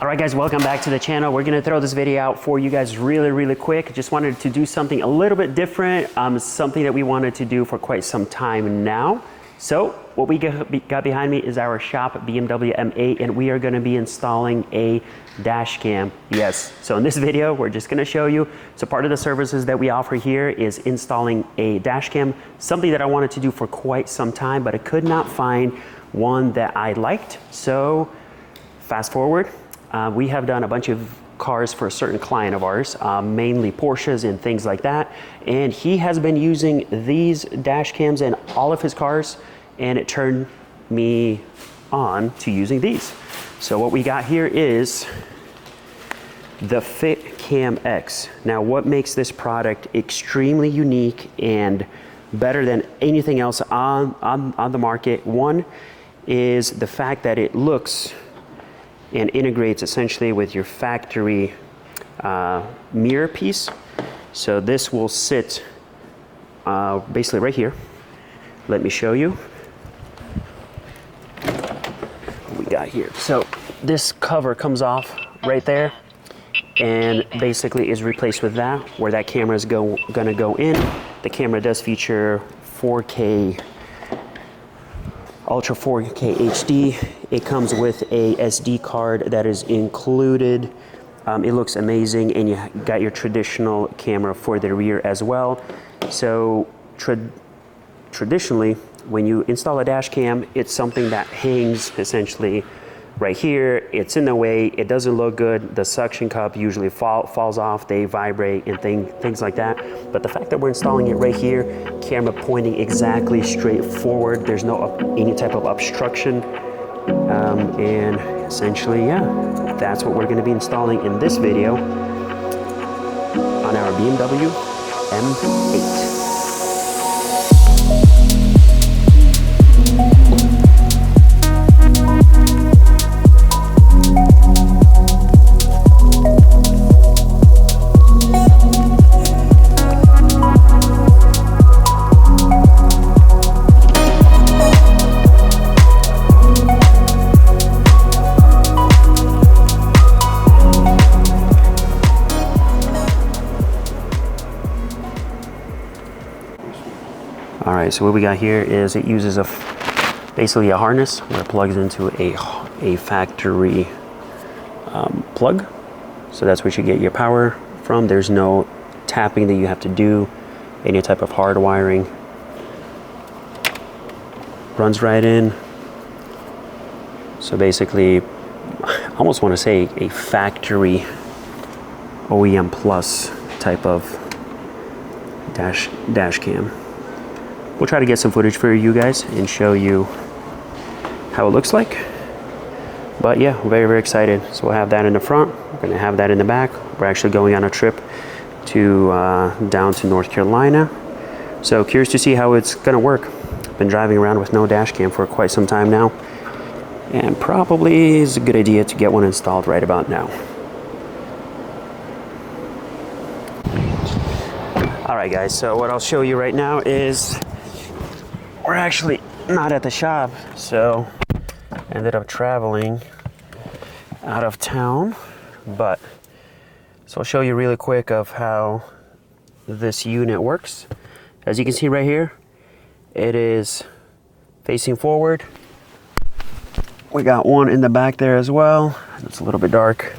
All right guys, welcome back to the channel. We're gonna throw this video out for you guys really quick. Just wanted to do something a little bit different, something that we wanted to do for quite some time now. So what we got behind me is our shop BMW M8, and we are gonna be installing a dash cam. Yes, so in this video, we're just gonna show you. So part of the services that we offer here is installing a dash cam, something that I wanted to do for quite some time, but I could not find one that I liked. So fast forward. We have done a bunch of cars for a certain client of ours, mainly Porsches and things like that. And he has been using these dash cams in all of his cars, and it turned me on to using these. So what we got here is the FitcamX. Now what makes this product extremely unique and better than anything else on the market, one is the fact that it looks and integrates essentially with your factory mirror piece. So this will sit basically right here. Let me show you what we got here. So this cover comes off right there and basically is replaced with that, where that camera is gonna go in. The camera does feature 4K, Ultra 4K HD. It comes with a SD card that is included. It looks amazing, and you got your traditional camera for the rear as well. So traditionally, when you install a dash cam, it's something that hangs essentially right here. It's in the way, it doesn't look good. The suction cup usually falls off, they vibrate and things like that. But the fact that we're installing it right here, camera pointing exactly straight forward, there's no any type of obstruction. And essentially, yeah, that's what we're gonna be installing in this video on our BMW M8. All right, so what we got here is it uses basically a harness where it plugs into a factory plug. So that's where you get your power from. There's no tapping that you have to do, any type of hard wiring. Runs right in. So basically, I almost want to say a factory OEM plus type of dash cam. We'll try to get some footage for you guys and show you how it looks like. But yeah, very excited. So we'll have that in the front. We're gonna have that in the back. We're actually going on a trip to down to North Carolina. So curious to see how it's gonna work. I've been driving around with no dash cam for quite some time now, and probably is a good idea to get one installed right about now. All right guys, so what I'll show you right now is we're actually not at the shop, so ended up traveling out of town. But so I'll show you really quick of how this unit works. As you can see right here, it is facing forward. We got one in the back there as well. It's a little bit dark,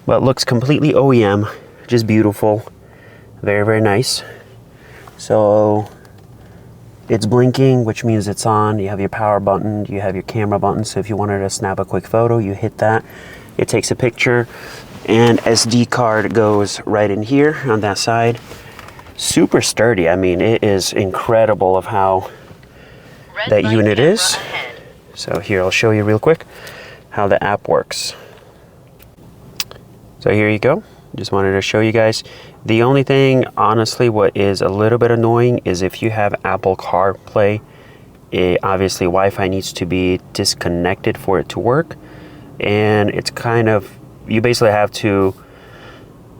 but looks completely OEM, just beautiful. Very nice. So it's blinking, which means it's on. You have your power button, you have your camera button. So if you wanted to snap a quick photo, you hit that. It takes a picture, and SD card goes right in here on that side. Super sturdy. I mean, it is incredible of how that unit is. So here, I'll show you real quick how the app works. So here you go. Just wanted to show you guys. The only thing, honestly, what is a little bit annoying is if you have Apple CarPlay, obviously Wi-Fi needs to be disconnected for it to work. And it's kind of, you basically have to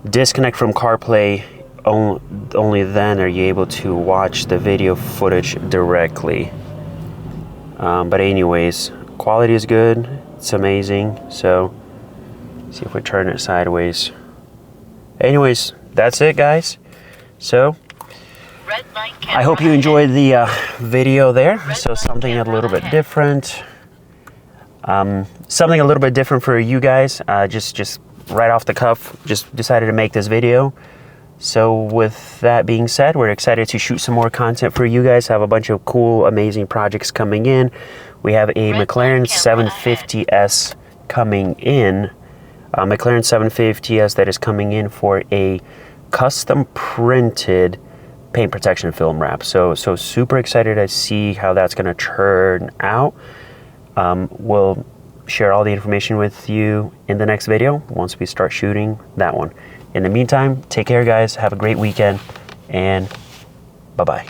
disconnect from CarPlay. Only then are you able to watch the video footage directly. But anyways, quality is good. It's amazing. So See if we turn it sideways. Anyways, that's it, guys. So I hope you enjoyed the video there. So something a little bit different. Something a little bit different for you guys. Just right off the cuff, just decided to make this video. So with that being said, we're excited to shoot some more content for you guys. Have a bunch of cool, amazing projects coming in. We have a McLaren 750S coming in. McLaren 750S that is coming in for a custom printed paint protection film wrap. So super excited to see how that's going to turn out. We'll share all the information with you in the next video once we start shooting that one. In the meantime, take care, guys. Have a great weekend, and bye-bye.